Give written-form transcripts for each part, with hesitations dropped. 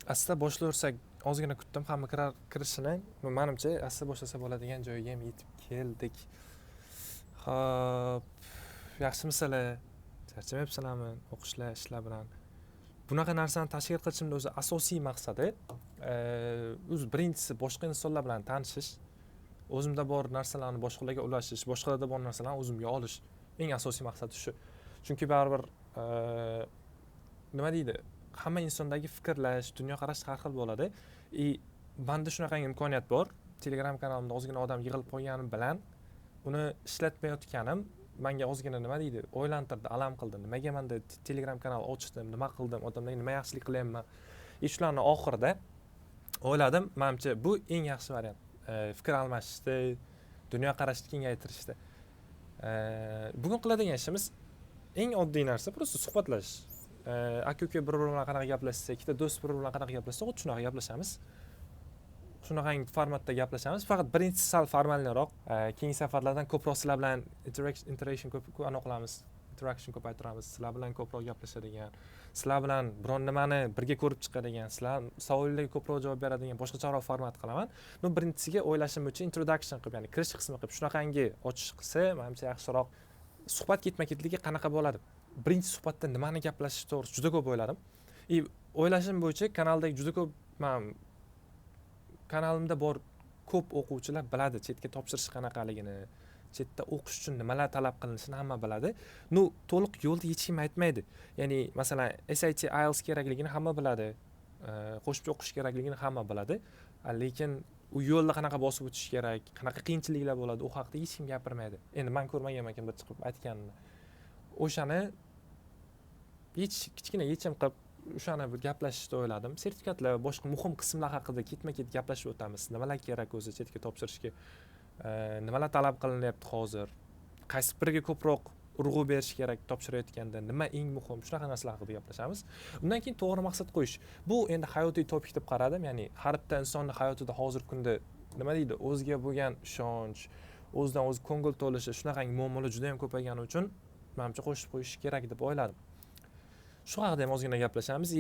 Asta boshlayversak, ozgina kutdim hamma kirishini. Menimcha asta boshlasa bo'ladigan joyga ham yetib keldik. Xo'p, yaxshimisizlar? Charchamayapsizlarmi o'qishlar, ishlar bilan? Bunaqa narsani tashkil qilishimning o'zi asosiy maqsadi o'zi birinchisi boshqa insonlar bilan tanishish, o'zimda bor narsalarni boshqalarga ulashish, boshqalarda bor narsalarni o'zimga olish. Eng asosiy maqsadi shu. Chunki baribir nima deydi? Hamma insondagi fikrlash, dunyoqarash har xil bo'ladi. Menda shunaqa imkoniyat bor. Telegram kanalimda ozgina odam yig'ilib qo'yganim bilan uni ishlatmayotganim menga ozgina nima deydi, o'ylantirdi, alam qildi. Nimaga menda Telegram kanal ochdim, nima qildim, odamlarga nima yaxshilik qilyapman. Shularning oxirida o'yladim, menimcha bu eng yaxshi variant. Fikr almashishdi, dunyoqarashni kengaytirishdi. Bugun qiladigan ishimiz eng oddiy narsa, prosta suhbatlashish. Aka-uka bir-biri bilan qanaqa gaplashsa, ikkita do'st bir-biri bilan qanaqa gaplashsa, xuddi shunaqa gaplashamiz. Shunaqa formatda gaplashamiz. Faqat birinchisi sal formalroq. Keyingi safarlardan ko'proq sizlar bilan interaction ko'p qilamiz. Interaction ko'paytiramiz. Sizlar bilan ko'proq gaplashadigan, sizlar bilan biron nimani birga ko'rib chiqadigan, sizlar savollarga ko'proq javob beradigan boshqacharoq format qilaman. Birinchisiga o'ylashim uchun introduction qilib, ya'ni kirish qismi qilib shunaqangi ochish qilsa, menimcha yaxshiroq. Suhbat ketma-ketligi qanaqa bo'ladi? Birinchi suhbatda nimani gaplashish to'g'risida juda ko'p o'yladim. O'ylashim bo'yicha kanaldagi juda ko'p kanalimda bor ko'p o'quvchilar biladi chetga topshirish qanaqaligini, chetda o'qish uchun nimalar talab qilinishini hamma biladi. To'liq yo'lda hech kim aytmaydi. Ya'ni masalan SAT, IELTS kerakligini hamma biladi. Qo'shimcha o'qish kerakligini hamma biladi. Lekin u yo'lda qanaqa bosib o'tish kerak, qanaqa qiyinchiliklar bo'ladi, u haqida hech kim gapirmaydi. Endi men ko'rmaganman kim bir chiqib aytganini. O'shani kichkina yechim qilib o'shani bir gaplashishni o'yladim. Sertifikatlar va boshqa muhim qismlar haqida ketma-ket gaplashib o'tamiz. Nimalar kerak o'zi chetga topshirishga? Nimalar talab qilinyapti hozir? Qaysi biriga ko'proq urg'u berish kerak topshirayotganda? Nima eng muhim? Shunaqa narsalar haqida gaplashamiz. Undan keyin to'g'ri maqsad qo'yish. Bu endi hayotiy topik deb qaradim. Ya'ni har bitta insonning hayotida hozirgi kunda nima deydi? O'ziga bo'lgan ishonch, o'zidan o'zi ko'ngil to'lishi, shunaqa muammolar juda ham ko'paygani uchun menimcha qo'shib qo'yish kerak deb o'yladim. Shu haqida ham ozgina gaplashamiz.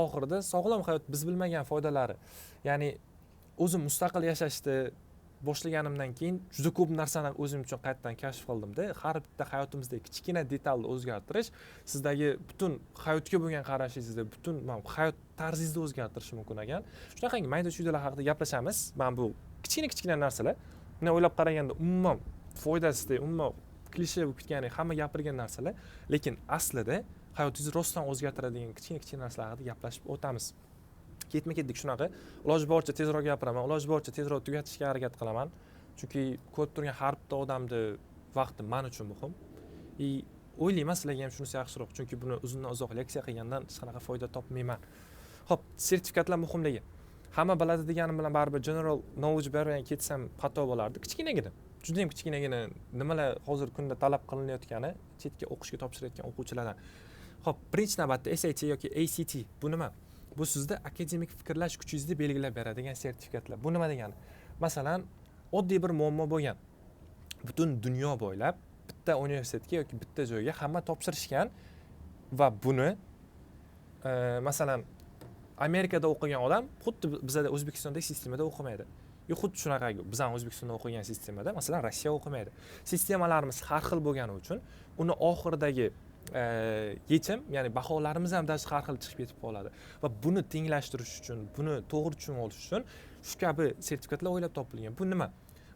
Oxirida sog'lom hayot biz bilmagan foydalari. Ya'ni o'zim mustaqil yashashni boshlaganimdan keyin juda ko'p narsani o'zim uchun qaytadan kashf qildim-da. Har bitta hayotimizdagi kichkina detalni o'zgartirish sizdagi butun hayotga bo'lgan qarashingizni, butun hayot tarzingizni o'zgartirishi mumkin ekan. Shunaqangi mayda-chuydalar haqida gaplashamiz. Men bu kichkina narsalar, men o'ylab qaraganda umuman foydasiz, umuman klishe bo'lib ketgan, hamma gapirgan narsalar, lekin aslida hayotingizni rostdan o'zgartiradigan kichkina narsalar haqida gaplashib o'tamiz. Ketma-ketlik shunaqa. Iloji boricha tezroq gapiraman, iloji boricha tezroq tugatishga harakat qilaman. Chunki ko'rib turgan har bitta odamni vaqti men uchun muhim. O'ylayman sizlarga ham shunisi yaxshiroq, chunki buni uzundan uzoq leksiya qilgandan hech qanaqa foyda topmayman. Xo'p, sertifikatlar muhimligi. Hamma biladi deganim bilan baribir general knowledge bermay ketsam xato bo'lardi. Kichkinagina, juda ham kichkinagina nimalar hozirgi kunda talab qilinayotgani chetga o'qishga topshirayotgan o'quvchilardan. Xo'p, birinchi navbatda SAT yoki ACT bu nima? Bu sizda akademik fikrlash kuchingizni belgilab beradigan sertifikatlar. Bu nima degani? Masalan, oddiy bir muammo bo'lgan. Butun dunyo bo'ylab bitta universitetga yoki bitta joyga hamma topshirishgan va buni masalan Amerikada o'qigan odam xuddi bizda O'zbekistondagi sistemada o'qimaydi. Xuddi shunaqa bizning O'zbekistonda o'qigan sistemada masalan Rossiya o'qimaydi. Sistemalarimiz har xil bo'lgani uchun uni oxiridagi yechim, ya'ni baholarimiz ham har xil chiqib ketib qoladi. Va buni tenglashtirish uchun, buni to'g'ri tushunib olish uchun shu kabi sertifikatlar o'ylab topilgan. Bu nima?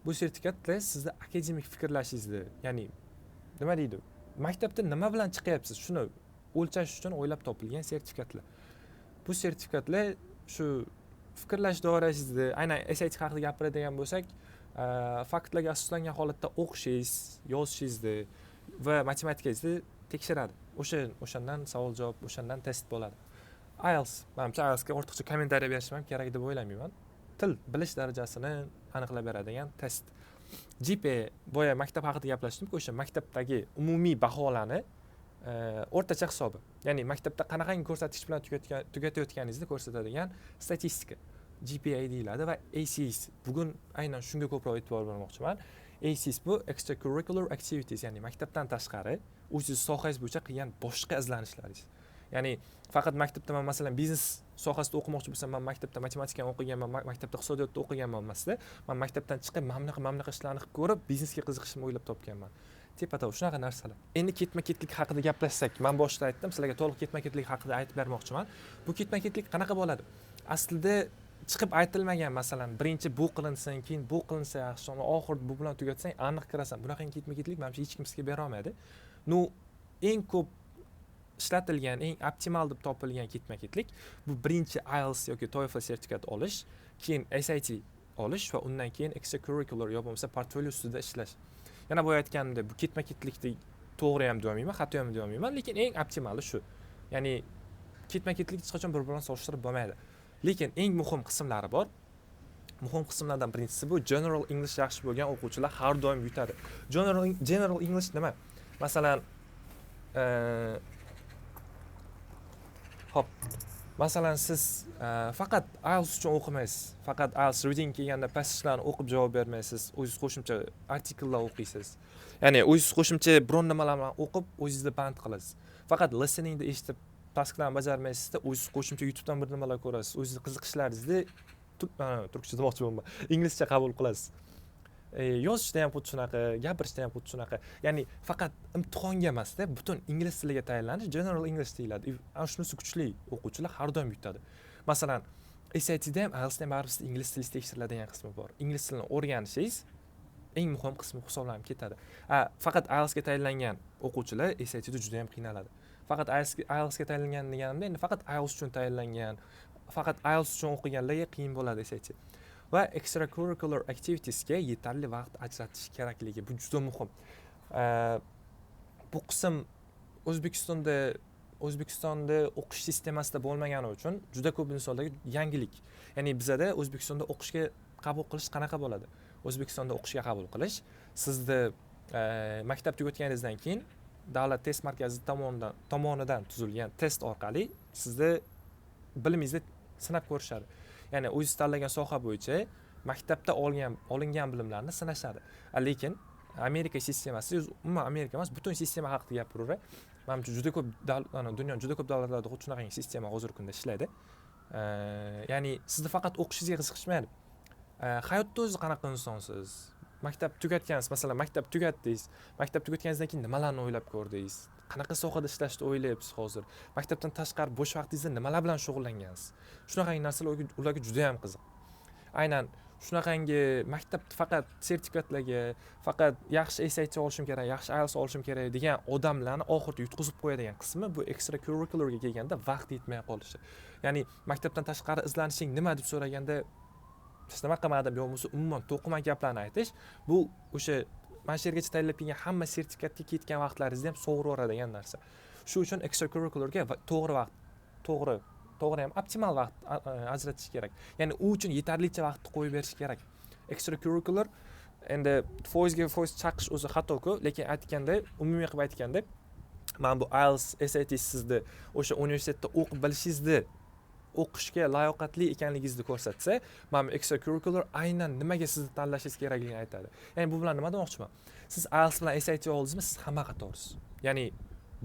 Bu sertifikatlar sizda akademik fikrlashingizni, ya'ni nima deydi? Maktabda nima bilan chiqyapsiz, shuni o'lchash uchun o'ylab topilgan sertifikatlar. Bu sertifikatlar shu fikrlash doirangizda, aynan SAT haqida gapiradigan bo'lsak, faktlarga asoslangan holatda o'qishingiz, yozishingizni va matematikangizni tekshiradi. O'shandan savol javob, o'shandan test bo'ladi. IELTS, menimcha IELTSga ortiqcha kommentariya berishim ham kerak deb o'ylamayman. Til bilish darajasini aniqlab beradigan test. GPA, boya maktab haqida gaplashdim-ku, o'sha maktabdagi umumiy baholarni o'rtacha hisobi. Ya'ni maktabda qanaqangi ko'rsatkich bilan tugatayotganingizni ko'rsatadigan statistika. GPA deyiladi va ACEs. Bugun aynan shunga ko'proq e'tibor bermoqchiman. ACEs bu extracurricular activities, ya'ni maktabdan tashqari o'zingiz sohangiz bo'yicha qilgan boshqa izlanishlaringiz. Ya'ni faqat maktabda men masalan biznes sohasida o'qimoqchi bo'lsam, man maktabda matematikani o'qiganman, maktabda iqtisodiyotni o'qiganman emasda, man maktabdan chiqib mana bunaqa ishlarni qilib ko'rib, biznesga qiziqishimni o'ylab topganman. Tepa-to'g'ri shunaqa narsalar. Endi ketma-ketlik haqida gaplashsak, men boshida aytdim, sizlarga to'liq ketma-ketlik haqida aytib bermoqchiman. Bu ketma-ketlik qanaqa bo'ladi? Aslida chiqib aytilmagan, masalan, birinchi bu qilinsin, keyin bu qilinsa yaxshi, oxirida bu bilan tugatsang, aniq kirasan. Bunaqa ketma-ketlik menimcha hech kim sizga bera olmaydi. Nu eng ko'p ishlatilgan, eng optimal deb topilgan ketma-ketlik bu birinchi IELTS yoki TOEFL sertifikati olish, keyin SAT olish va undan keyin extracurricular yo bo'lmasa portfolio ustida ishlash. Yana boya aytganimdek, bu ketma-ketlikni to'g'ri ham demayman, xato ham demayman, lekin eng optimali shu. Ya'ni ketma-ketlik hech qachon bir-birini solishtirib bo'lmaydi. Lekin eng muhim qismlari bor. Muhim qismlardan birinchisi bu general English yaxshi bo'lgan o'quvchilar har doim yutadi. General English nima? Masalan, hop, masalan siz faqat IELTS uchun o'qimaysiz. Faqat IELTS reading kelganda passajlarni o'qib javob bermaysiz. O'zingiz qo'shimcha artikellar o'qiysiz. Ya'ni o'zingiz qo'shimcha biron nimalarni o'qib, o'zingizni band qilasiz. Faqat listeningni eshitib tasklarni bajarmaysizda, o'zingiz qo'shimcha YouTubedan bir nimalar ko'rasiz. O'zingizni qiziqishlaringizni turkcha demoqchi bo'lmayman. Inglizcha qabul qilasiz. Yozishda ham xuddi shunaqa, gapirishda ham xuddi shunaqa. Ya'ni faqat imtihonga emasda, butun ingliz tiliga tayyorlanish general English deyiladi. Ana shunisi kuchli o'quvchilar har doim yutadi. Masalan, SAT'da ham, IELTS'da ham baribir ingliz tili tekshiriladigan qismi bor. Ingliz tilini o'rganishingiz eng muhim qismi hisoblanib ketadi. Faqat IELTSga tayyorlangan o'quvchilar SAT'da juda ham qiynaladi. Faqat IELTSga tayyorlangan deganimda, endi faqat IELTS uchun tayyorlangan, faqat IELTS uchun o'qiganlarga qiyin bo'ladi SAT. Va extracurricular activitiesga yetarli vaqt ajratish kerakligi bu juda muhim. Bu qism O'zbekistonda o'qish sistemasida bo'lmagani uchun juda ko'p insonlarga yangilik. Ya'ni bizada O'zbekistonda o'qishga qabul qilish qanaqa bo'ladi? O'zbekistonda o'qishga qabul qilish sizni maktab tugatganingizdan keyin davlat test markazi tomonidan tuzilgan test orqali sizni bilimingizni sinab ko'rishadi. Ya'ni o'zingiz tanlagan soha bo'yicha maktabda olingan bilimlarni sinashadi. Lekin Amerika sistemasi, umuman Amerika emas, butun sistema haqida gapiraveraman. Menimcha juda ko'p dunyo juda ko'p davlatlarda xuddi shunaqa sistema hozirgi kunda ishlaydi. Ya'ni sizni faqat o'qishingizga qiziqishmaydi. Hayotda o'zi qanaqa insonsiz? Maktab tugatgansiz, masalan, maktab tugatdingiz. Maktab tugatganingizdan keyin nimalarni o'ylab ko'rdingiz? Qanaqa sohada ishlashni o'ylayapsiz hozir? Maktabdan tashqari bo'sh vaqtingizda nimalar bilan shug'ullangansiz? Shunaqangi narsalar ularga juda ham qiziq. Aynan shunaqangi maktabda faqat sertifikatlarga, faqat yaxshi SAT olishim kerak, yaxshi IELTS olishim kerak degan odamlarni oxirida yutqizib qo'yadigan qismi bu extracurricularga kelganda vaqt yetmay qolishi. Ya'ni maktabdan tashqari izlanishing nima deb so'raganda hech nima qilmadim yo bo'lmasa umuman to'qima gaplarni aytish, bu o'sha mana shu yergacha tayyorlab kelgan hamma sertifikatga ketgan vaqtlaringizni ham sug'uraveradigan narsa. Shu uchun extracurricularga to'g'ri vaqt, to'g'ri ham optimal vaqt ajratish kerak. Ya'ni u uchun yetarlicha vaqtni qo'yib berish kerak. Extracurricular endi foizga foiz chaqish o'zi xato-ku, lekin aytganda, umumiy qilib aytganda, men bu IELTS, SAT sizni o'sha universitetda o'qib bilishingizni o'qishga layoqatli ekanligingizni ko'rsatsa, men extracurricular aynan nimaga sizni tanlashingiz kerakligini aytadi. Ya'ni bu bilan nima demoqchiman? Siz IELTS bilan SAT oldingizmi, siz hamma qatorsiz. Ya'ni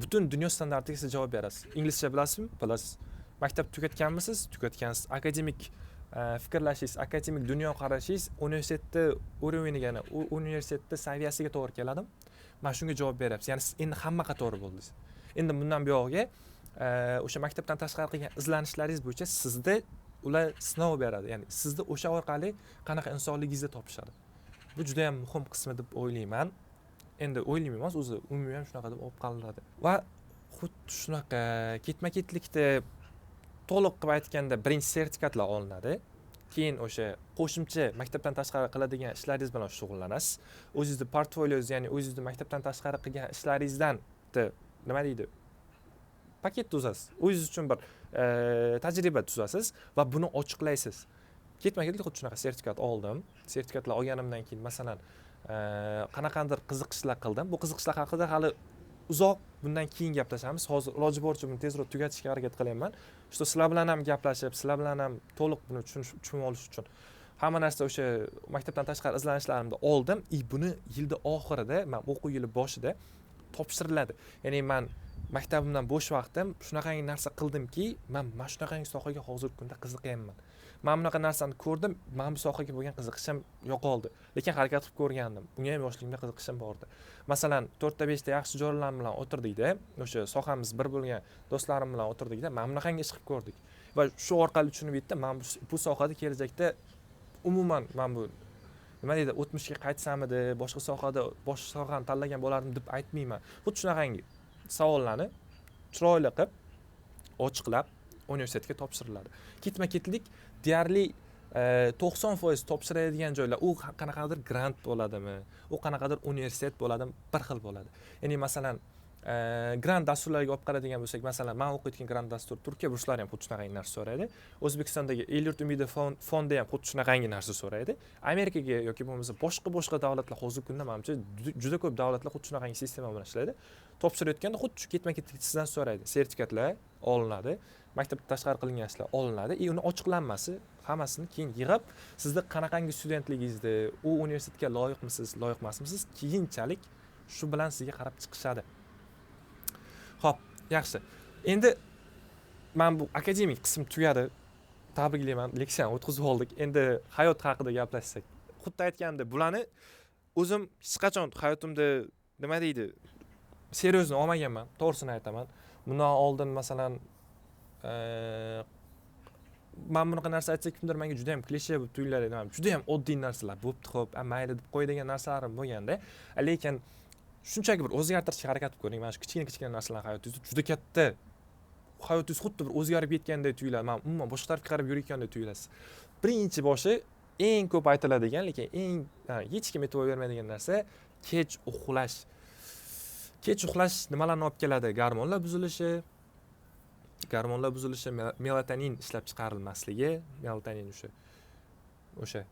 butun dunyo standartiga siz javob berasiz. Inglizcha bilasizmi? Bilasiz. Maktab tugatganmisiz? Tugatgansiz. Akademik fikrlashingiz, akademik dunyo qarashingiz universitetda o'rinigani, universitetda saviyasiga to'g'ri keladimi? Men shunga javob beryapsiz. Ya'ni siz endi hamma qatori bo'ldingiz. Endi bundan buyog'iga o'sha maktabdan tashqari qilgan izlanishlaringiz bo'yicha sizda ular sinov beradi. Ya'ni sizni o'sha orqali qanaqa insonligingizni topishadi. Bu juda ham muhim qismi deb o'ylayman. Endi o'ylayman emas, o'zi umumiy ham shunaqa deb olib qolinadi. Va xuddi shunaqa ketma-ketlikda to'liq qilib aytganda birinchi sertifikatlar olinadi. Keyin o'sha qo'shimcha maktabdan tashqari qiladigan ishlaringiz bilan shug'ullanasiz. O'zingizni portfolioz, ya'ni o'zingizni maktabdan tashqari qilgan ishlaringizdan nima deydi? Paket tuzasiz. O'zingiz uchun bir tajriba tuzasiz va buni ochiqlaysiz. Ketma-ketlik xuddi shunaqa sertifikat oldim. Sertifikatlar olganimdan keyin masalan qanaqandir qiziqishlar qildim. Bu qiziqishlar haqida hali uzoq bundan keyin gaplashamiz. Hozir iloji boricha buni tezroq tugatishga harakat qilyapman. Shu sizlar bilan ham gaplashib, sizlar bilan ham to'liq buni tushunib olish uchun hamma narsa o'sha maktabdan tashqari izlanishlarimda oldim. Buni yilda oxirida, men o'quv yili boshida topshiriladi. Ya'ni men maktabimdan bo'sh vaqtim shunaqangi narsa qildimki, men mana shunaqangi sohaga hozirgi kunda qiziqyapman. Men bunaqa narsani ko'rdim, men bu sohaga bo'lgan qiziqishim yo'qoldi. Lekin harakat qilib ko'rgandim. Bunga ham yoshligimda qiziqishim bor edi. Masalan, 4-5 ta yaxshi joylar bilan o'tirdikda, o'sha sohamiz bir bo'lgan do'stlarim bilan o'tirdikda, men bunaqangi ish qilib ko'rdik. Va shu orqali tushunib yetdim, men bu sohada kelajakda umuman men bu nima deydi, o'tmishga qaytsamidi, boshqa sohani tanlagan bo'lardim deb aytmayman. Xuddi shunaqangi savollarni chiroyli qilib, ochiqlab universitetga topshiriladi. Ketma-ketlik deyarli 90% topshiradigan joylar, u qanaqadir grant bo'ladimi, u qanaqadir universitet bo'ladimi, bir xil bo'ladi. Ya'ni masalan, grant dasturlariga olib qaraydigan bo'lsak, masalan, men o'qiyotgan grant dastur Turkiya burslari ham xuddi shunaqangi narsa so'raydi. O'zbekistondagi El-yurt umidi fondi ham xuddi shunaqangi narsa so'raydi. Amerikaga yoki bo'lmasa boshqa davlatlar hozirgi kunda menimcha juda ko'p davlatlar xuddi shunaqangi sistema bilan ishlaydi. Topshirayotganda xuddi shu ketma-ketlik sizdan so'raydi. Sertifikatlar olinadi, maktabdan tashqari qilingan ishlar olinadi, uni ochiqlanmasi hammasini keyin yig'ib, sizning qanaqangi studentligingizni, u universitetga loyiqmisiz, loyiq emasmisiz, keyinchalik shu bilan sizga qarab chiqishadi. Xo'p, yaxshi. Endi men bu akademik qism tugadi. Tabriklayman, leksiyani o'tkazib oldik. Endi hayot haqida gaplashsak. Xuddi aytganda, bularni o'zim hech qachon hayotimda nima deydi, seryozni olmaganman, to'g'risini aytaman. Bundan oldin masalan men bunaqa narsa aytsak kimdir menga juda ham klishe bo'lib tuyular edi. Juda ham oddiy narsalar bo'pti, xo'p, mayli deb qo'yadigan narsalarim bo'lganda, lekin shunchaki bir o'zgartirishga harakat qilib ko'ring. Mana shu kichkina narsalar hayotingizda juda katta, hayotingiz xuddi bir o'zgarib ketgandek tuyuladi. Men umuman boshqa tarafga qarab yurayotgandek tuyulasiz. Birinchi boshi eng ko'p aytiladigan, lekin eng hech kim e'tibor bermaydigan narsa kech uxlash. Kech uxlash nimalarni olib keladi? Gormonlar buzilishi, melatonin ishlab chiqarilmasligi, melatonin o'sha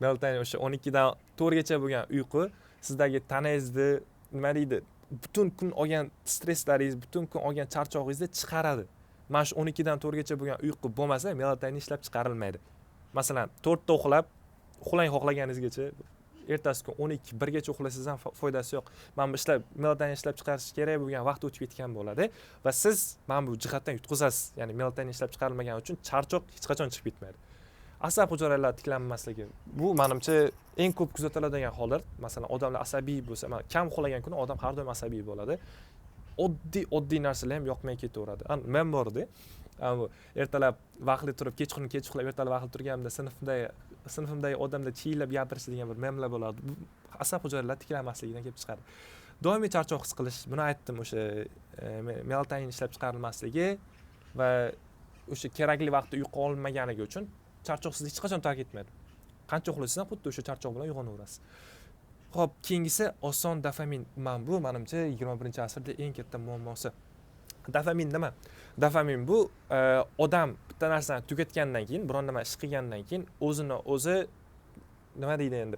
melatonin o'sha 12 dan 4 gacha bo'lgan uyqu sizdagi tanangizni nima deydi, butun kun olgan stresslaringiz, butun kun olgan charchog'ingizni chiqaradi. Mana shu 12 dan 4 gacha bo'lgan uyqu bo'lmasa, melatonin ishlab chiqarilmaydi. Masalan, 4 ta uxlang xohlaganingizgacha, ertasi kun 12-1 gacha uxlasangiz ham foydasi yo'q. Mana bu melatonin ishlab chiqarish kerak bo'lgan vaqt o'tib ketgan bo'ladi va siz mana bu jihatdan yutqizasiz. Ya'ni melatonin ishlab chiqarilmagani uchun charchoq hech qachon chiqib ketmaydi. Asab hujayralari tiklanmasligi. Bu menimcha eng ko'p kuzatiladigan holat. Masalan, odamlar asabiy bo'lsa, kam uxlagan kuni odam har doim asabiy bo'ladi. Oddiy narsalar ham yoqmay ketaveradi. Men bor-da, ertalab vaqtli turib, kechqurun kech uxlab, ertalab vaqtli turganimda sinfimdagi odamlar chiylab gapirishadigan bir memlar bo'lardi. Bu asab hujayralari tiklanmasligidan kelib chiqadi. Doimiy charchoq his qilish, buni aytdim, o'sha melatonin ishlab chiqarilmasligi va o'sha kerakli vaqtda uyqu olmaganligi uchun charchoq sizni hech qachon tark etmaydi. Qancha uxlasangiz ham xuddi o'sha charchoq bilan uyg'onaverasiz. Xo'p, keyingisi oson dopamin. Bu menimcha 21-asrda eng katta muammosi. Dopamin nima? Dopamin bu odam bitta narsani tugatgandan keyin, biron nima ish qilgandan keyin o'zini o'zi nima deydi endi?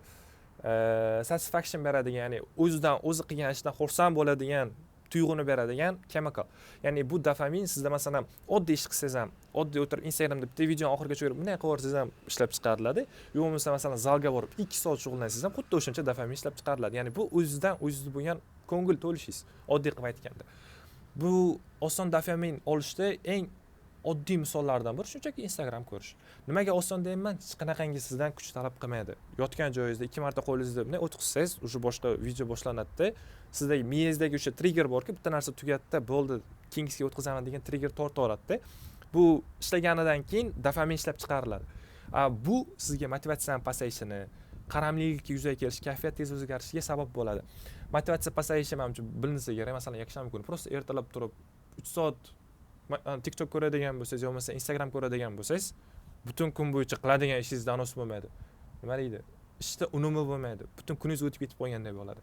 Satisfaction beradigan, ya'ni o'zidan o'zi qilgan ishdan xursand bo'ladigan tuyg'uni beradigan chemical. Ya'ni bu dopamin sizda masalan oddiy ish qilsangiz ham, oddiy o'tirib Instagramda bitta videoni oxirigacha ko'rib, bunday qilib ham ishlab chiqariladi. Yo'q bo'lmasa masalan zalga borib 2 soat shug'ullansangiz ham xuddi o'shuncha dopamin ishlab chiqariladi. Ya'ni bu o'zingizda bo'lgan ko'ngil to'lishingiz, oddiy qilib aytganda. Bu oson dopamin olishda eng oddiy misollardan biri shunchaki Instagram ko'rish. Nimaga oson deyman? Hech qanaqangi sizdan kuch talab qilmaydi. Yotgan joyingizda 2 marta qo'lingizni bunday o'tkazsangiz, o'sha boshqa video boshlanadi. Sizdagi miyangizdagi o'sha trigger borki, bitta narsa tugatdi, bo'ldi, keyingisiga o'tkazaman degan trigger tortaveradi. Bu ishlaganidan keyin dopamin ishlab chiqariladi. Bu sizga motivatsiyani pasayishini, qaramlilikka yuzaga kelish, kayfiyat tez o'zgarishiga sabab bo'ladi. Motivatsiya pasayishi menimcha bilinsa kerak. Masalan, yakshanba kuni prosta ertalab turib 3 soat TikTok ko'radigan bo'lsangiz, yoki bo'lmasa Instagram ko'radigan bo'lsangiz, butun kun bo'yicha qiladigan ishingizdan anos bo'lmaydi. Nima deydi? Ishda unumi bo'lmaydi. Butun kuningiz o'tib ketib qolganday bo'ladi.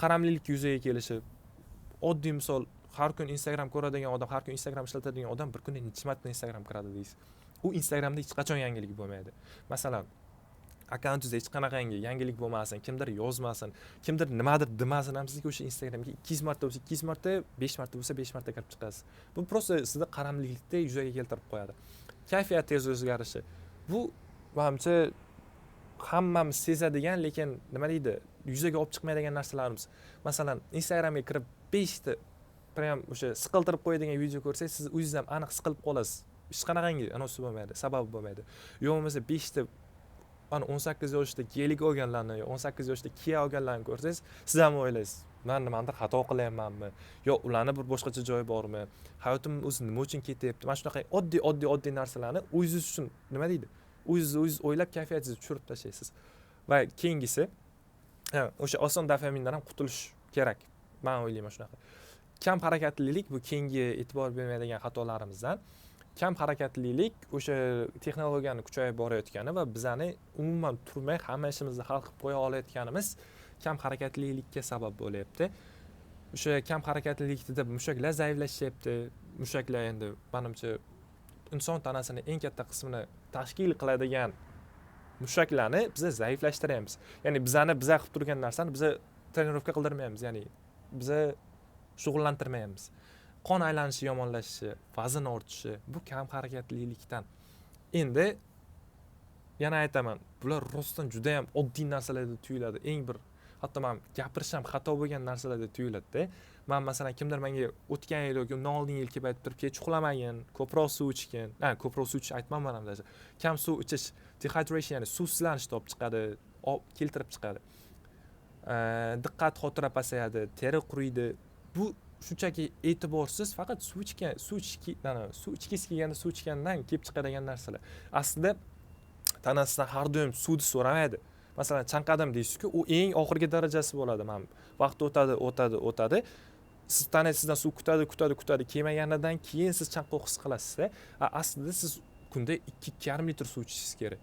Qaramlilik yuzaga kelishi, oddiy misol, har kun Instagram ko'radigan odam, har kun Instagram ishlatadigan odam bir kunda necha marta Instagram kiradi deysiz. U Instagramda hech qachon yangilik bo'lmaydi. Masalan, akkauntingizda hech qanaqangi yangilik bo'lmasin, kimdir yozmasin, kimdir nimadir demasin, ham sizga o'sha Instagramga 200 marta bo'lsa 200 marta, 5 marta bo'lsa 5 marta kirib chiqasiz. Bu prosta sizni qaramlilikda yuzaga keltirib qo'yadi. Kayfiyat tez o'zgarishi. Bu menimcha hammamiz sezadigan, lekin nima deydi, yuzaga olib chiqmaydigan narsalarimiz. Masalan, Instagramga kirib 5 ta prям o'sha siqiltirib qo'yadigan video ko'rsangiz, siz o'zingiz ham aniq siqilib qolasiz. Hech qanaqangi anonsi bo'lmaydi, sababi bo'lmaydi. Yo bo'lmasa 5 ta mana 18 yoshda gelik olganlarni, 18 yoshda Kia olganlarni ko'rsangiz, siz ham o'ylaysiz, men nimadir xato qilyapmanmi? Yo ularni bir boshqacha joyi bormi? Hayotim o'zi nima uchun ketyapti? Mana shunaqa oddiy narsalarni o'zingiz uchun nima deydi? O'zingiz o'ylab kayfiyatingizni tushirib tashlaysiz. Va keyingisi o'sha oson dopamindan ham qutulish kerak. Men o'ylayman shunaqa. Kam harakatlilik bu keyingi e'tibor bermaydigan xatolarimizdan. Kam harakatlilik o'sha texnologiyani kuchayib borayotgani va bizani umuman turmay hamma ishimizni hal qilib qo'ya olayotganimiz kam harakatlilikka sabab bo'lyapti. O'sha kam harakatlilikda mushaklar zaiflashyapti. Mushaklar endi menimcha inson tanasining eng katta qismini tashkil qiladigan mushaklarni biz zaiflashtiramiz. Ya'ni bizani qilib turgan narsani biz trenirovka qildirmaymiz, ya'ni biz shug'ullantirmaymiz. Qon aylanishi yomonlashishi, vazn ortishi bu kam harakatlilikdan. Endi yana aytaman, bular rostdan juda ham oddiy narsalarda tuyuladi. Eng bir hatto men gapirishim xato bo'lgan narsalarda tuyuladi-da. Men masalan kimdir menga o'tgan yil yoki undan oldingi yil kelib aytib turib, "Kech uxlamagin, ko'proq suv ichgin." Ko'proq suv ichish aytmayman ham даже. Kam suv ichish dehydration, ya'ni suvsizlanishni olib chiqadi, keltirib chiqadi. Diqqat xotira pasayadi, teri quriydi. Bu shunchaki e'tiborsiz faqat suv ichgisi kelganda suv ichgandan kelib chiqadigan narsalar. Aslida tanasidan har doim suvni so'ramaydi. Masalan, chanqadim deysiz-ku, u eng oxirgi darajasi bo'ladi. Men vaqt o'tadi. Siz tanangiz sizdan suv kutadi, kelmaganidan keyin siz chanqoq his qilasiz-da. Aslida siz kunda 2,5 litr suv ichishingiz kerak.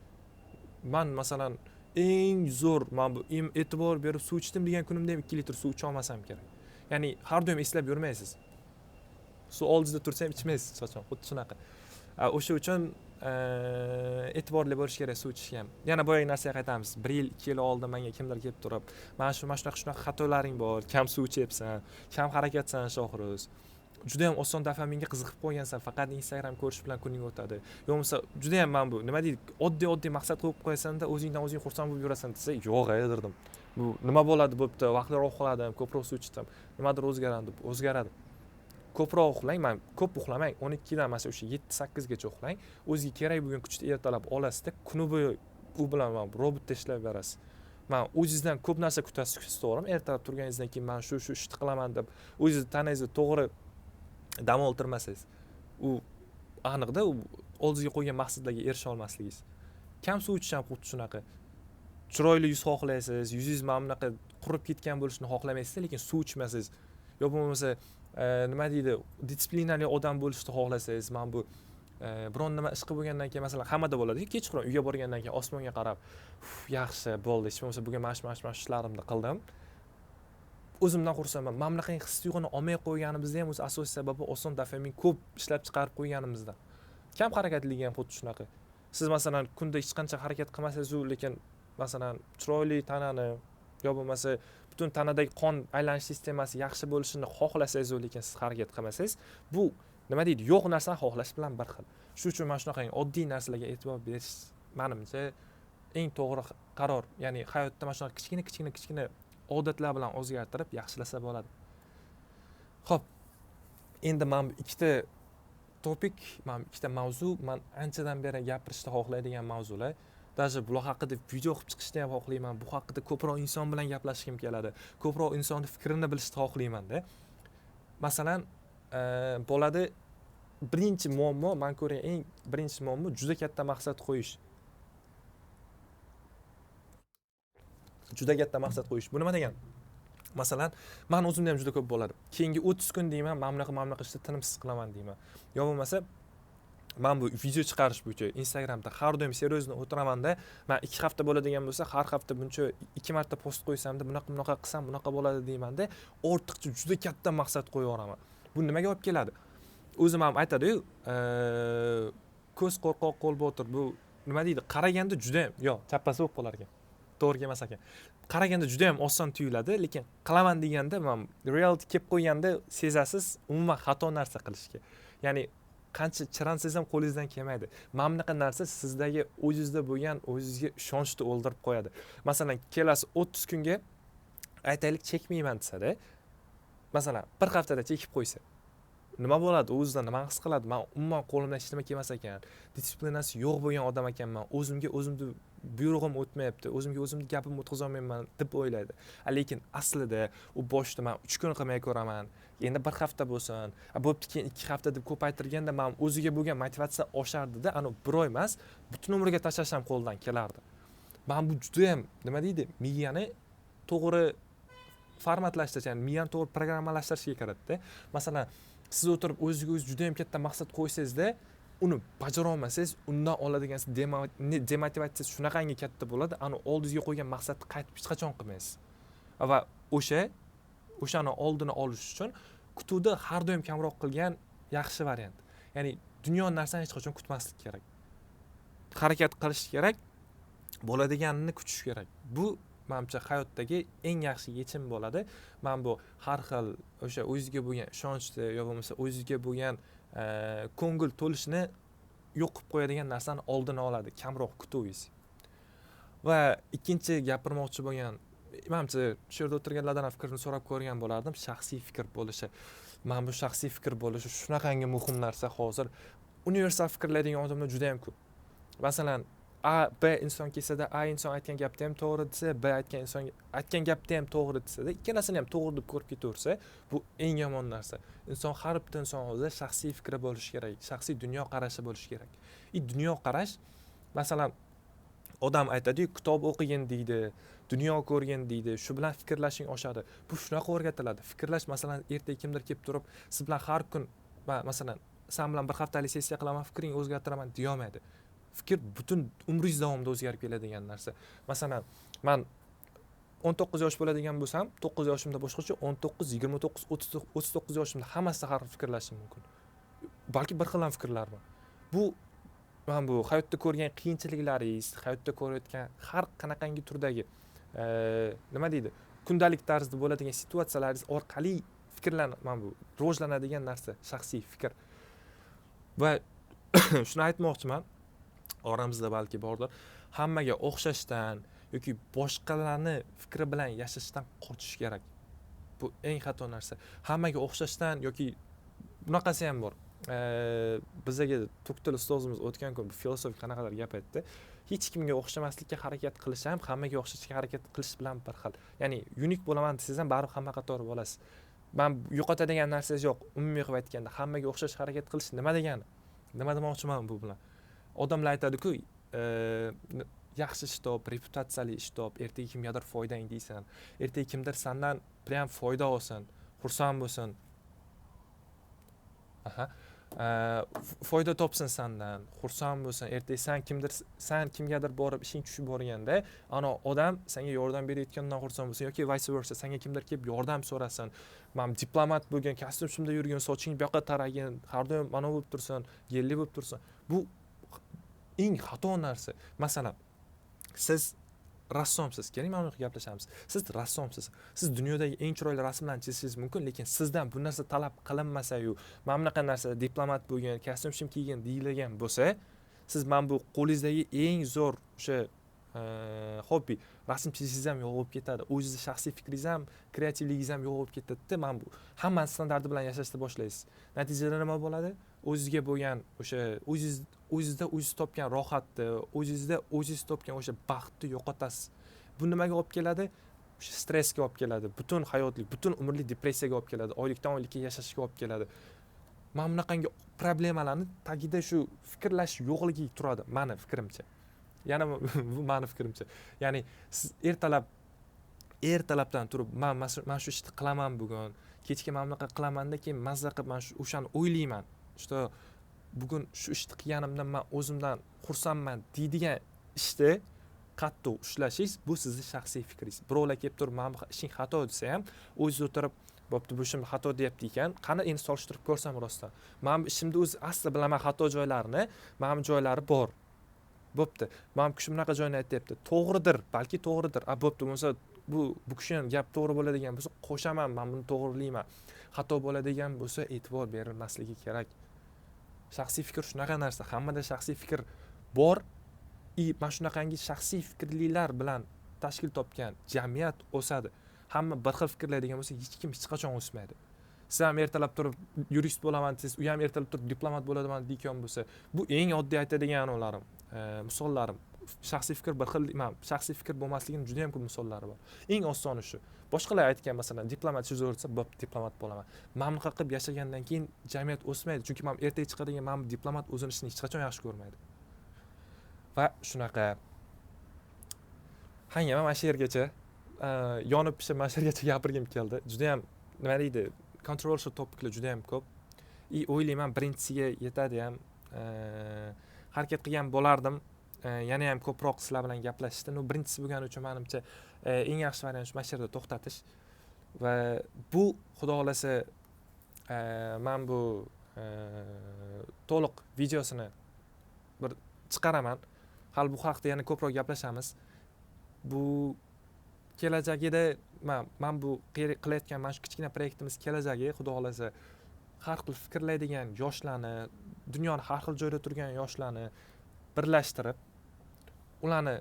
Men masalan eng zo'r men bu e'tibor berib suv ichdim degan kunimda ham 2 litr suv icha olmasam kerak. Ya'ni har doim eslab yurmaysiz. Suv oldingizda tursa ham ichmaysiz, sochon, xuddi shunaqa. O'sha uchun e'tiborli bo'lish kerak suv ichishga ham. Yana boyagi narsaga qaytamiz. 1 yil, 2 yil oldin menga kimdir kelib turib, "Mana shunaqa xatolaring bor, kam suv ichyapsan, kam harakatsan Shohruz. Juda ham oson dopaminga qiziqib qo'ygansan, faqat Instagram ko'rish bilan kuning o'tadi." Yo bo'lmasa juda ham men bu nima deydi, oddiy maqsad qo'yib qo'yasan-da, o'zingdan o'zing xursand bo'lib yurasan desa, "Yo'q, aydirdim. Bu nima bo'ladi bo'pti, vaqtliroq uxladim, ko'proq suv ichdim, nimadir o'zgaradi." Ko'proq uxlang, men ko'p uxlamang, 12 dan mana o'sha 7-8 gacha uxlang. O'zingizga kerak bo'lgan kuchni ertalab olasiz-da, kuni bo'yi u bilan robotda ishlab berasiz. Men o'zingizdan ko'p narsa kutasiz, to'g'rimi? Ertalab turganingizdan keyin men shu ishni qilaman deb o'zingizni tanangizni to'g'ri dam oltirmasangiz, u aniqda u oldingizga qo'ygan maqsadlarga erisha olmasligingiz. Kam suv ichish ham xuddi shunaqa. Chiroyli yuz xohlaysiz, yuzingiz mana bunaqa qurib ketgan bo'lishini xohlamaysiz, lekin suv ichmasangiz, yo bo'lmasa nima deydi, disiplinali odam bo'lishni xohlasangiz, men bu biron nima ish qilib bo'lgandan keyin masalan hammada bo'ladi, kechqurun uyga borgandan keyin osmonga qarab, yaxshi bo'ldi, hech bo'lmasa bugun mana ishlarimni qildim. O'zimdan xursandman. Mana bunaqa his tuyg'uni olmay qo'yganimizda ham o'zi asosiy sababi oson dopamin ko'p ishlab chiqarib qo'yganimizda. Kam harakatlilik ham xuddi shunaqa. Siz masalan kunda hech qancha harakat qilmasangiz, lekin masalan chiroyli tanani yo bo'lmasa butun tanadagi qon aylanish sistemasi yaxshi bo'lishini xohlasangiz, lekin siz harakat qilmasangiz, bu nima deydi, yo'q narsani xohlash bilan bir xil. Shuning uchun mana shunaqa oddiy narsalarga e'tibor berish menimcha eng to'g'ri qaror. Ya'ni hayotda mana shunaqa kichkina odatlar bilan o'zgartirib yaxshilasa bo'ladi. Xo'p, endi men ikkita mavzu, men anchadan beri gapirishni xohlaydigan mavzular. Даже bular haqida video qilib chiqishni ham xohlayman. Bu haqida ko'proq inson bilan gaplashishim keladi. Ko'proq insonning fikrini bilishni xohlayman-da. Masalan, bo'ladi birinchi muammo, men ko'rgan eng birinchi muammo juda katta maqsad qo'yish. Juda katta maqsad qo'yish. Bu nima degani? Masalan, men o'zimda ham juda ko'p bo'ladi. Keyingi 30 kun deyman, mana bunaqa ishni tinimsiz qilaman deyman. Yo bo'lmasa men bu video chiqarish bo'yicha Instagramda har doim seryozni o'tiramanda, men 2 hafta bo'ladigan bo'lsa, har hafta buncha 2 marta post qo'ysamda, bunaqa qilsam bunaqa bo'ladi deymanda, ortiqcha juda katta maqsad qo'yib yuboraman. Bu nimaga olib keladi? O'zim ham aytadi-yu, ko'z qo'rqoq qo'l botir. Bu nima deydi? Qaraganda juda ham, yo, chappasi bo'lib qolar ekan. To'g'ri emas ekan. Qaraganda juda ham oson tuyuladi, lekin qilaman deganda, men reality kelib qo'yganda sezasiz, umuman xato narsa qilishga. Ya'ni qancha chiransangiz ham qo'lingizdan kelmaydi. Mana bunaqa narsa sizdagi o'zingizda bo'lgan o'zingizga ishonchni o'ldirib qo'yadi. Masalan, kelasi 30 kunga aytaylik chekmayman desa-da, masalan bir haftada chekib qo'ysa nima bo'ladi, o'zida nima his qiladi? Men umuman qo'limdan hech nima kelmas ekan, disiplinasi yo'q bo'lgan odam ekanman, o'zimni buyrug'im o'tmayapti, o'zimni gapimni o'tkaza olmayman deb o'ylaydi. Lekin aslida u boshda men 3 kun qilmay ko'raman, endi bir hafta bo'lsin, bo'pti keyin 2 hafta deb ko'paytirganda men o'ziga bo'lgan motivatsiya oshardida, ana bir oy emas, butun umrga tashlash ham qo'ldan kelardi. Men bu juda ham nima deydi, miyani to'g'ri formatlashtirish, ya'ni miyani to'g'ri programmalashtirishga kiradida. Masalan, siz o'tirib o'zingiz juda ham katta maqsad qo'ysangizda, uni bajara olmasangiz, undan oladigan demotivatsiyangiz shunaqangi katta bo'ladi, ana oldingizga qo'ygan maqsadni qaytib hech qachon qilmaysiz. Va o'shani oldini olish uchun kutuvda har doim kamroq qilgan yaxshi variant. Ya'ni dunyo narsani hech qachon kutmaslik kerak. Harakat qilish kerak, bo'ladiganini kutish kerak. Bu menimcha hayotdagi eng yaxshi yechim bo'ladi. Men bu har xil o'sha o'zingizga bo'lgan ishonchni yo bo'lmasa o'zingizga bo'lgan ko'ngil to'lishni yo'q qilib qo'yadigan narsani oldini oladi, kamroq kutuvingiz. Va ikkinchi gapirmoqchi bo'lgan, menimcha shu yerda o'tirganlardan fikrini so'rab ko'rgan bo'lardim, shaxsiy fikr bo'lishi. Men bu shaxsiy fikr bo'lishi shunaqangi muhim narsa hozir. Universal fikrlaydigan odamlar juda ham ko'p. Masalan, B inson kelsa-da, A inson aytgan gapni ham to'g'ri desa, B aytgan gapni ham to'g'ri desa-da, ikkalasini ham to'g'ri deb ko'rib ketaversa, bu eng yomon narsa. Inson har bitta inson o'zida shaxsiy fikri bo'lishi kerak, shaxsiy dunyo qarashi bo'lishi kerak. Dunyo qarash, masalan, odam aytadi-ku, kitob o'qigin deydi, dunyo ko'rgin deydi, shu bilan fikrlashing oshadi. Bu shunaqa o'rgatiladi. Fikrlash, masalan, ertaga kimdir kelib turib, siz bilan har kun, masalan, sen bilan bir haftalik sessiya qilaman, fikring o'zgartiraman deya olmaydi. Fikr butun umringiz davomida o'zgarib keladigan narsa. Masalan, men 19 yosh bo'ladigan bo'lsam, 9 yoshimda boshqacha, 19, 29, 39 yoshimda hammasi har xil fikrlashim mumkin. Balki bir xil ham fikrlar bor. Men bu hayotda ko'rgan qiyinchiliklaringiz, hayotda ko'rayotgan har qanaqangi turdagi nima deydi, kundalik tarzda bo'ladigan situatsiyalaringiz orqali men bu rivojlanadigan narsa shaxsiy fikr. Va shuni aytmoqchiman, oramizda balki bordir, hammaga o'xshashdan yoki boshqalarni fikri bilan yashashdan qochish kerak. Bu eng xato narsa. Hammaga o'xshashdan yoki bunaqasi ham bor. Bizga turk tili ustozimiz o'tgan kun filosofik qanaqadir gap aytdi. Hech kimga o'xshamaslikka harakat qilish ham hammaga o'xshashga harakat qilish bilan bir xil. Ya'ni unik bo'laman desangiz ham baribir hamma qatori bo'lasiz. Men yo'qotadigan narsangiz yo'q. Umumiy qilib aytganda hammaga o'xshash harakat qilish nima degani? Nima demoqchiman bu bilan? Odamlar aytadi-ku, yaxshi ish top, reputatsiyali ish top, ertaga kimgadir foydang deysan. Ertaga kimdir sendan prям foyda olsin, xursand bo'lsin. Foyda topsin sendan, xursand bo'lsin. Ertaga sen kimgadir borib ishing tushib borganda, ana odam senga yordam berayotganidan xursand bo'lsin yoki vice versa, senga kimdir kelib yordam so'rasin. Men diplomat bo'lgan, kostyumda yurgan, soching bu yoqqa taragin, har doim mana bo'lib tursin, yelli bo'lib tursin. Bu eng xato narsa. Masalan, siz rassomsiz. Keling, mana bu gaplashamiz. Siz rassomsiz. Siz dunyodagi eng chiroyli rasmlarni chizishingiz mumkin, lekin sizdan bu narsa talab qilinmasa-yu, mana bunaqa narsa diplomat bo'lgan, kostyum kiygan deyilgan bo'lsa, siz mana bu qo'lingizdagi eng zo'r o'sha hobbi, rasm chizishingiz ham yo'q bo'lib ketadi. O'zingizning shaxsiy fikringiz ham, kreativligingiz ham yo'q bo'lib ketadi. Mana bu hamma standarti bilan yashashni boshlaysiz. Natijada nima bo'ladi? O'zingizga bo'lgan o'sha o'zingiz topgan rohatni, o'zingiz topgan o'sha baxtni yo'qotasiz. Bu nimaga olib keladi? O'sha stressga olib keladi. Butun hayotlik, butun umrlik depressiyaga olib keladi. Oylikdan oylikka yashashga olib keladi. Mana bunaqangi problemalarni tagida shu fikrlash yo'qligi turadi, meni fikrimcha. Yana bu meni fikrimcha. Ya'ni siz ertalabdan turib, men shu ishni qilaman bugun, kechga mana bunaqa qilamanda, keyin mazza qilib men o'shani o'ylayman. Что bugun shu ishni qilganimdan men o'zimdan xursandman deydigan ishni qattiq ushlashingiz, bu sizning shaxsiy fikringiz. Birovlar kelib turib, "Men bu ishing xato" desa ham, o'zingiz o'tirib, "Bo'pti, bu ishim xato" deyapti ekan, qani endi solishtirib ko'rsam rostdan. Men bu ishimda o'zi asli bilaman xato joylarini, men joylari bor. Bo'pti, men kishi bunaqa joyni aytayapti. To'g'ridir, balki to'g'ridir. Bo'pti, bo'lsa bu kishining gap to'g'ri bo'ladigan bo'lsa, qo'shaman, men buni to'g'rilayman. Xato bo'ladigan bo'lsa, e'tibor berilmasligi kerak. Shaxsiy fikr shunaqa narsa, hammada shaxsiy fikr bor. Mana shunaqangi shaxsiy fikrlilar bilan tashkil topgan jamiyat o'sadi. hamma bir xil fikrlaydigan bo'lsa, hech kim hech qachon o'smaydi. Siz ham ertalab turib yurist bo'laman desiz, u ham ertalab turib diplomat bo'ladigan deyotgan bo'lsa, bu eng oddiy aytadigan olarim, misollarim. Shaxsiy fikr bir xil, shaxsiy fikr bo'lmasligining juda ham ko'p misollari bor. Eng osoni shu. Boshqalar aytgan, masalan, diplomat so'z o'rtsa, "Bo'p, diplomat bo'laman." Men bunaqa qilib yashagandan keyin jamiyat o'smaydi, chunki men ertaga chiqadigan men diplomat o'zini ishini hech qachon yaxshi ko'rmaydi. Va shunaqa hang ham mana shu yergacha yonib pishib mana shu yergacha gapirgim keldi. Juda ham nima deydi, controversial topiclar juda ham ko'p. O'ylayman birinchisiga yetadi ham. Harakat qilgan bo'lardim. Yana ham ko'proq sizlar bilan gaplashishdi. Birinchisi bo'lgani uchun menimcha eng yaxshi variant shu mana shu yerda to'xtatish. Va bu xudo xolasa men bu to'liq videosini bir chiqaraman. Hali bu haqda yana ko'proq gaplashamiz. Bu kelajagida men bu qilayotgan mana shu kichkina proyektimiz kelajagi xudo xolasa har xil fikrlaydigan yoshlarni, dunyoning har xil joyda turgan yoshlarni birlashtirib, ularni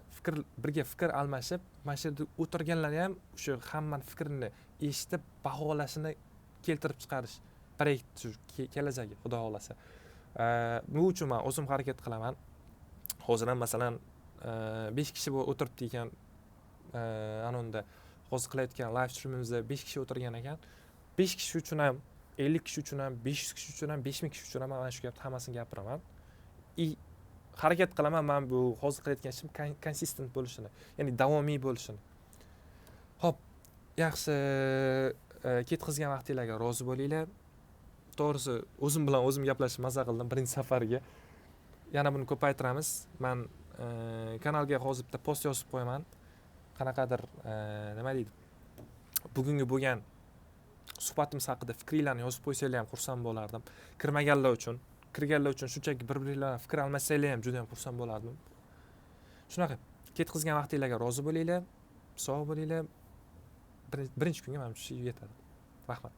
birga fikr almashib, mana shu yerda o'tirganlarni ham o'sha hammaning fikrini eshitib, baholashini keltirib chiqarish proyekt kelajagi xudo xolasa. Bu uchun men o'zim harakat qilaman. Hozir ham masalan 5 kishi o'tiribdi ekan, anonda hozir qilayotgan live streamimizda 5 kishi o'tirgan ekan. 5 kishi uchun ham, 50 kishi uchun ham, 500 kishi uchun ham, 5000 kishi uchun ham mana shu gapni hammasini gapiraman. Harakat qilaman men bu hozir qilayotgan ishim konsistent bo'lishini, ya'ni davomiy bo'lishini. Xo'p, yaxshi, ketkizgan vaqtingizga rozi bo'linglar. To'g'risi, o'zim bilan o'zim gaplashib maza qildim birinchi safariga. Yana buni ko'paytiramiz. Men kanalga hozir bitta post yozib qo'yaman. Qanaqadir nima deydi? Bugungi bo'lgan suhbatimiz haqida fikringizni yozib qo'ysanglar ham xursand bo'lardim. Kirganlar uchun shunchaki bir-biringlar bilan fikr almashsanglar ham juda ham xursand bo'lardim. Shunaqa, ketkizgan vaqtingizga rozi bo'linglar, sog' bo'linglar. Birinchi kunga mana shu yetadi. Rahmat.